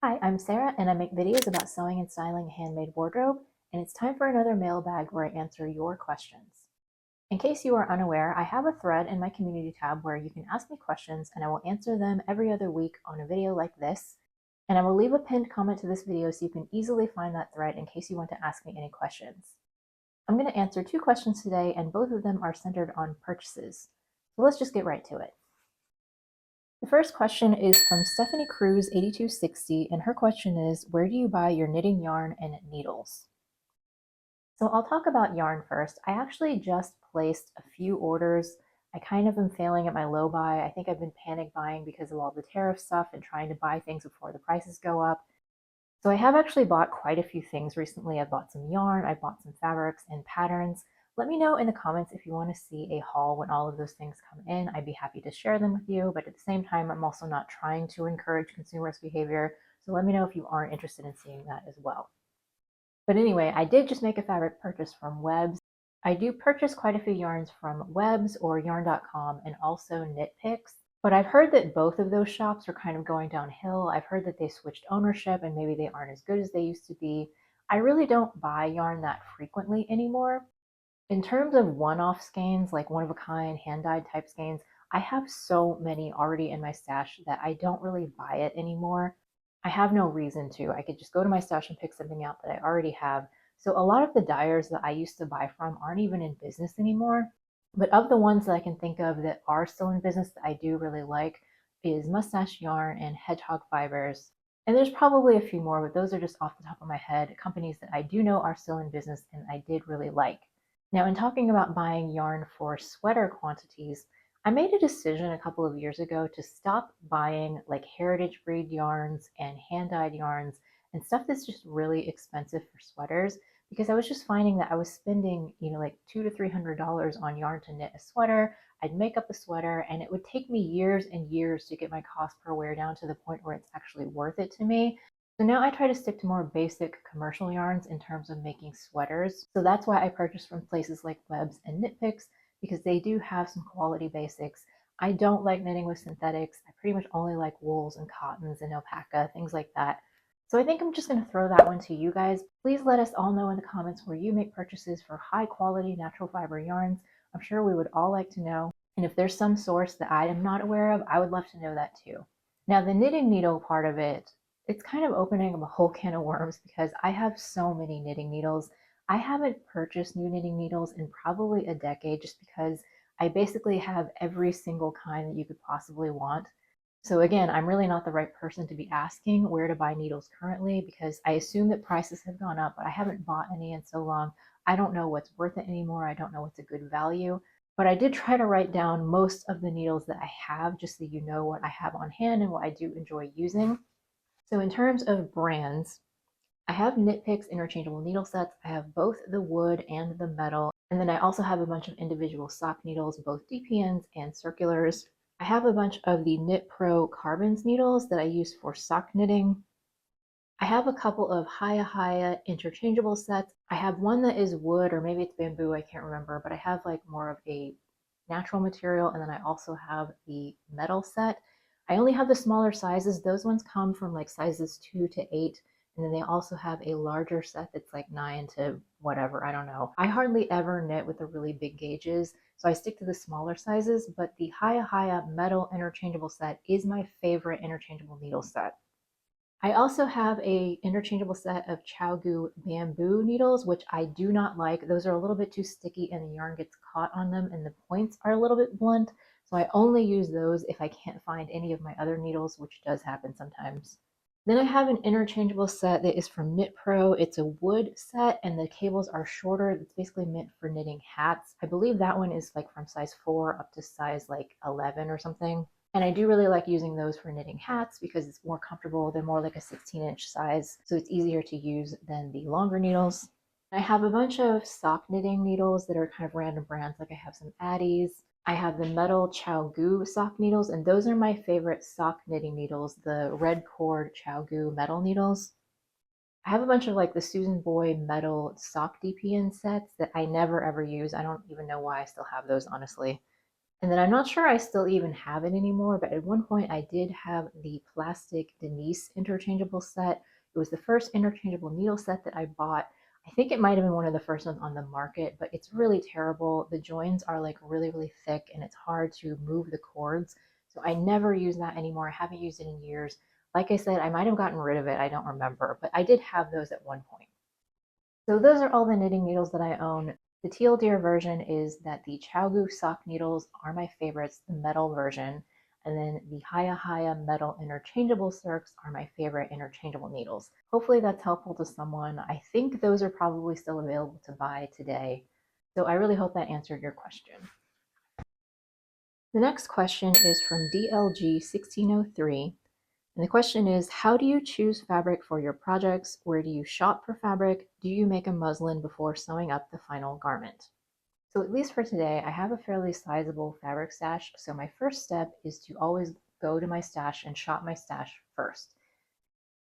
Hi, I'm Sarah, and I make videos about sewing and styling a handmade wardrobe, and it's time for another mailbag where I answer your questions. In case you are unaware, I have a thread in my community tab where you can ask me questions and I will answer them every other week on a video like this. And I will leave a pinned comment to this video so you can easily find that thread in case you want to ask me any questions. I'm going to answer 2 questions today, and both of them are centered on purchases. So let's just get right to it. The first question is from Stephanie Cruz 8260, and her question is, where do you buy your knitting yarn and needles? So I'll talk about yarn first. I actually just placed a few orders. I kind of am failing at my low buy. I think I've been panic buying because of all the tariff stuff and trying to buy things before the prices go up. So I have actually bought quite a few things recently. I've bought some yarn, I've bought some fabrics and patterns. Let me know in the comments if you want to see a haul when all of those things come in. I'd be happy to share them with you, but at the same time, I'm also not trying to encourage consumerist behavior. So let me know if you aren't interested in seeing that as well. But anyway, I did just make a fabric purchase from Webs. I do purchase quite a few yarns from Webs or yarn.com and also Knitpicks. But I've heard that both of those shops are kind of going downhill. I've heard that they switched ownership and maybe they aren't as good as they used to be. I really don't buy yarn that frequently anymore. In terms of one-off skeins, like one-of-a-kind, hand-dyed type skeins, I have so many already in my stash that I don't really buy it anymore. I have no reason to. I could just go to my stash and pick something out that I already have. So a lot of the dyers that I used to buy from aren't even in business anymore. But of the ones that I can think of that are still in business that I do really like is Mustache Yarn and Hedgehog Fibers. And there's probably a few more, but those are just off the top of my head, companies that I do know are still in business and I did really like. Now, in talking about buying yarn for sweater quantities, I made a decision a couple of years ago to stop buying like heritage breed yarns and hand-dyed yarns and stuff that's just really expensive for sweaters, because I was just finding that I was spending, like $200 to $300 on yarn to knit a sweater. I'd make up a sweater and it would take me years and years to get my cost per wear down to the point where it's actually worth it to me. So now I try to stick to more basic commercial yarns in terms of making sweaters. So that's why I purchase from places like Webs and Knitpicks, because they do have some quality basics. I don't like knitting with synthetics. I pretty much only like wools and cottons and alpaca, things like that. So I think I'm just going to throw that one to you guys. Please let us all know in the comments where you make purchases for high quality natural fiber yarns. I'm sure we would all like to know. And if there's some source that I am not aware of, I would love to know that too. Now, the knitting needle part of it, it's kind of opening up a whole can of worms because I have so many knitting needles. I haven't purchased new knitting needles in probably a decade just because I basically have every single kind that you could possibly want. So again, I'm really not the right person to be asking where to buy needles currently because I assume that prices have gone up, but I haven't bought any in so long. I don't know what's worth it anymore. I don't know what's a good value. But I did try to write down most of the needles that I have just so you know what I have on hand and what I do enjoy using. So in terms of brands, I have Knitpicks interchangeable needle sets. I have both the wood and the metal. And then I also have a bunch of individual sock needles, both DPNs and circulars. I have a bunch of the Knit Pro Carbons needles that I use for sock knitting. I have a couple of Hiya Hiya interchangeable sets. I have one that is wood or maybe it's bamboo, I can't remember, but I have like more of a natural material, and then I also have the metal set. I only have the smaller sizes. Those ones come from like sizes 2 to 8, and then they also have a larger set that's like 9 to whatever, I don't know. I hardly ever knit with the really big gauges, so I stick to the smaller sizes, but the Hiya Hiya metal interchangeable set is my favorite interchangeable needle set. I also have a interchangeable set of Chiagoo bamboo needles, which I do not like. Those are a little bit too sticky and the yarn gets caught on them and the points are a little bit blunt. So I only use those if I can't find any of my other needles, which does happen sometimes. Then I have an interchangeable set that is from Knit Pro. It's a wood set and the cables are shorter. It's basically meant for knitting hats. I believe that one is like from size 4 up to size like 11 or something. And I do really like using those for knitting hats because it's more comfortable. They're more like a 16-inch size, so it's easier to use than the longer needles. I have a bunch of sock knitting needles that are kind of random brands. Like I have some Addies. I have the metal Chiagoo sock needles, and those are my favorite sock knitting needles, the red cord Chiagoo metal needles. I have a bunch of like the Susan Boye metal sock DPN sets that I never ever use. I don't even know why I still have those, honestly. And then I'm not sure I still even have it anymore, but at one point I did have the plastic Denise interchangeable set. It was the first interchangeable needle set that I bought. I think it might have been one of the first ones on the market, but it's really terrible. The joins are like really, really thick and it's hard to move the cords. So I never use that anymore. I haven't used it in years. Like I said, I might have gotten rid of it. I don't remember, but I did have those at one point. So those are all the knitting needles that I own. The teal deer version is that the Chiagoo sock needles are my favorites, the metal version. And then the Hiya Hiya metal interchangeable circs are my favorite interchangeable needles. Hopefully that's helpful to someone. I think those are probably still available to buy today. So I really hope that answered your question. The next question is from DLG 1603. And the question is, how do you choose fabric for your projects? Where do you shop for fabric? Do you make a muslin before sewing up the final garment? So at least for today, I have a fairly sizable fabric stash. So my first step is to always go to my stash and shop my stash first.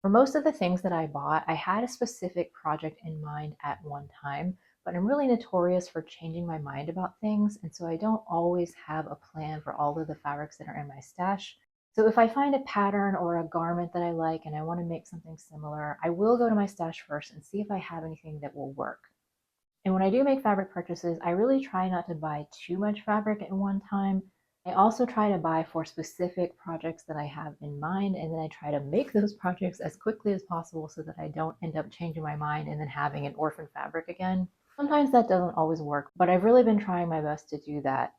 For most of the things that I bought, I had a specific project in mind at one time, but I'm really notorious for changing my mind about things. And so I don't always have a plan for all of the fabrics that are in my stash. So if I find a pattern or a garment that I like and I want to make something similar, I will go to my stash first and see if I have anything that will work. And when I do make fabric purchases, I really try not to buy too much fabric at one time. I also try to buy for specific projects that I have in mind, and then I try to make those projects as quickly as possible so that I don't end up changing my mind and then having an orphan fabric again. Sometimes that doesn't always work, but I've really been trying my best to do that.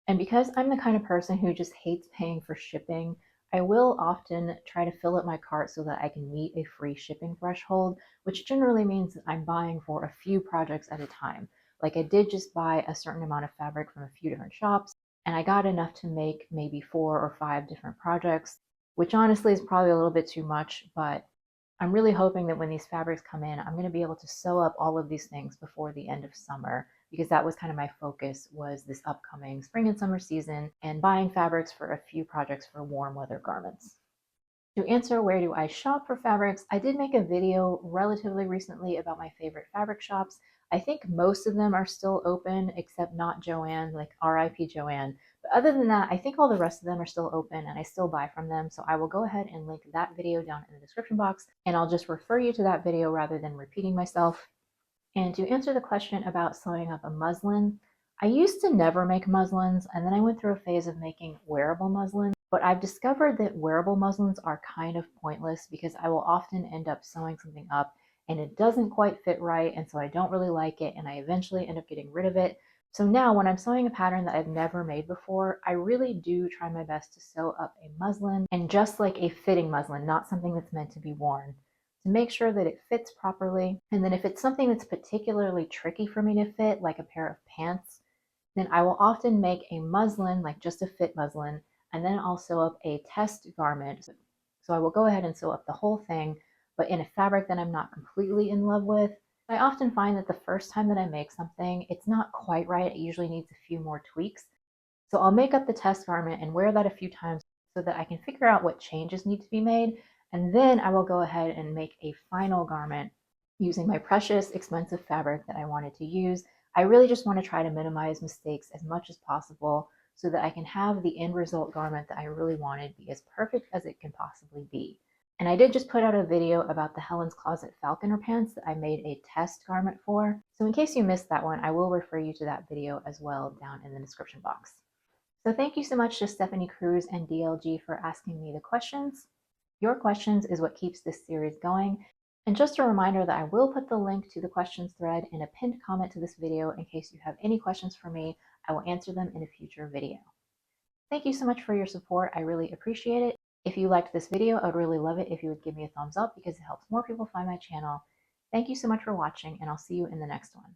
And because I'm the kind of person who just hates paying for shipping, I will often try to fill up my cart so that I can meet a free shipping threshold, which generally means that I'm buying for a few projects at a time. Like I did just buy a certain amount of fabric from a few different shops, and I got enough to make maybe 4 or 5 different projects, which honestly is probably a little bit too much, but I'm really hoping that when these fabrics come in, I'm going to be able to sew up all of these things before the end of summer, because that was kind of my focus, was this upcoming spring and summer season and buying fabrics for a few projects for warm weather garments. To answer where do I shop for fabrics, I did make a video relatively recently about my favorite fabric shops. I think most of them are still open, except not Joann, like RIP Joann. But other than that, I think all the rest of them are still open and I still buy from them. So I will go ahead and link that video down in the description box, and I'll just refer you to that video rather than repeating myself. And to answer the question about sewing up a muslin, I used to never make muslins, and then I went through a phase of making wearable muslins. But I've discovered that wearable muslins are kind of pointless because I will often end up sewing something up and it doesn't quite fit right, and so I don't really like it, and I eventually end up getting rid of it. So now when I'm sewing a pattern that I've never made before, I really do try my best to sew up a muslin, and just like a fitting muslin, not something that's meant to be worn, to make sure that it fits properly. And then if it's something that's particularly tricky for me to fit, like a pair of pants, then I will often make a muslin, like just a fit muslin, and then I'll sew up a test garment. So I will go ahead and sew up the whole thing, but in a fabric that I'm not completely in love with. I often find that the first time that I make something, it's not quite right. It usually needs a few more tweaks. So I'll make up the test garment and wear that a few times so that I can figure out what changes need to be made. And then I will go ahead and make a final garment using my precious, expensive fabric that I wanted to use. I really just want to try to minimize mistakes as much as possible so that I can have the end result garment that I really wanted be as perfect as it can possibly be. And I did just put out a video about the Helen's Closet falconer pants that I made a test garment for. So in case you missed that one, I will refer you to that video as well down in the description box. So thank you so much to Stephanie Cruz and DLG for asking me the questions. Your questions is what keeps this series going. And just a reminder that I will put the link to the questions thread in a pinned comment to this video in case you have any questions for me. I will answer them in a future video. Thank you so much for your support. I really appreciate it. If you liked this video, I would really love it if you would give me a thumbs up because it helps more people find my channel. Thank you so much for watching, and I'll see you in the next one.